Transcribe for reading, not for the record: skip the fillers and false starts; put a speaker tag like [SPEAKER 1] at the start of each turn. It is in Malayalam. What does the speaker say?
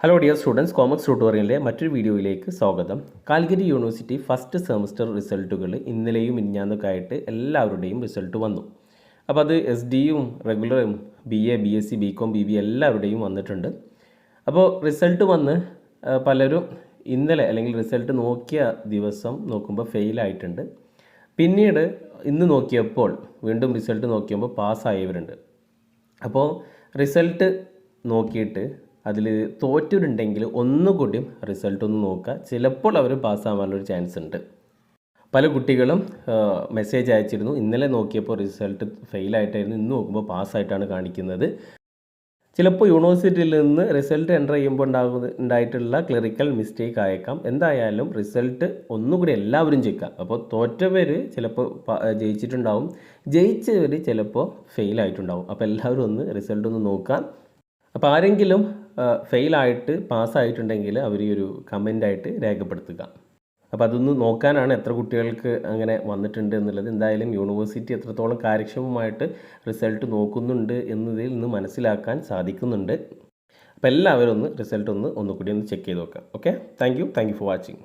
[SPEAKER 1] ഹലോ ഡിയർ സ്റ്റുഡൻസ്, കോമേഴ്സ് ട്യൂട്ടോറിയലിൻ്റെ മറ്റൊരു വീഡിയോയിലേക്ക് സ്വാഗതം. കാലിക്കറ്റ് യൂണിവേഴ്സിറ്റി ഫസ്റ്റ് സെമസ്റ്റർ റിസൾട്ടുകൾ ഇന്നലെയും മിനിഞ്ഞാന്നൊക്കെ ആയിട്ട് എല്ലാവരുടെയും റിസൾട്ട് വന്നു. അപ്പോൾ അത് SD-യും റെഗുലറും BA, BSc, BCom, BB എല്ലാവരുടെയും വന്നിട്ടുണ്ട്. അപ്പോൾ റിസൾട്ട് വന്ന് പലരും ഇന്നലെ അല്ലെങ്കിൽ റിസൾട്ട് നോക്കിയ ദിവസം നോക്കുമ്പോൾ ഫെയിലായിട്ടുണ്ട്. പിന്നീട് ഇന്ന് നോക്കിയപ്പോൾ വീണ്ടും റിസൾട്ട് നോക്കിയപ്പോൾ പാസ്സായവരുണ്ട്. അപ്പോൾ റിസൾട്ട് നോക്കിയിട്ട് അതിൽ തോറ്റിട്ടുണ്ടെങ്കിൽ ഒന്നുകൂടിയും റിസൾട്ട് ഒന്ന് നോക്കുക. ചിലപ്പോൾ അവർ പാസ്സാവാനുള്ളൊരു ചാൻസ് ഉണ്ട്. പല കുട്ടികളും മെസ്സേജ് അയച്ചിരുന്നു, ഇന്നലെ നോക്കിയപ്പോൾ റിസൾട്ട് ഫെയിലായിട്ടായിരുന്നു, ഇന്ന് നോക്കുമ്പോൾ പാസ്സായിട്ടാണ് കാണിക്കുന്നത്. ചിലപ്പോൾ യൂണിവേഴ്സിറ്റിയിൽ നിന്ന് റിസൾട്ട് എൻ്റർ ചെയ്യുമ്പോൾ ഉണ്ടായിട്ടുള്ള ക്ലറിക്കൽ മിസ്റ്റേക്ക് ആയേക്കാം. എന്തായാലും റിസൾട്ട് ഒന്നുകൂടി എല്ലാവരും ചെക്കുക. അപ്പോൾ തോറ്റവർ ചിലപ്പോൾ ജയിച്ചിട്ടുണ്ടാവും, ജയിച്ചവർ ചിലപ്പോൾ ഫെയിലായിട്ടുണ്ടാവും. അപ്പോൾ എല്ലാവരും ഒന്ന് റിസൾട്ട് ഒന്ന് നോക്കാം. അപ്പോൾ ആരെങ്കിലും ഫെയിലായിട്ട് പാസ്സായിട്ടുണ്ടെങ്കിൽ അവർ ഈ ഒരു കമൻ്റായിട്ട് രേഖപ്പെടുത്തുക. അപ്പോൾ അതൊന്ന് നോക്കാനാണ് എത്ര കുട്ടികൾക്ക് അങ്ങനെ വന്നിട്ടുണ്ട് എന്നുള്ളത്. എന്തായാലും യൂണിവേഴ്സിറ്റി എത്രത്തോളം കാര്യക്ഷമമായിട്ട് റിസൾട്ട് നോക്കുന്നുണ്ട് എന്നതിൽ നിന്ന് മനസ്സിലാക്കാൻ സാധിക്കുന്നുണ്ട്. അപ്പോൾ എല്ലാവരും ഒന്ന് റിസൾട്ട് ഒന്നുകൂടി ഒന്ന് ചെക്ക് ചെയ്ത് നോക്കാം. Okay, thank you for watching.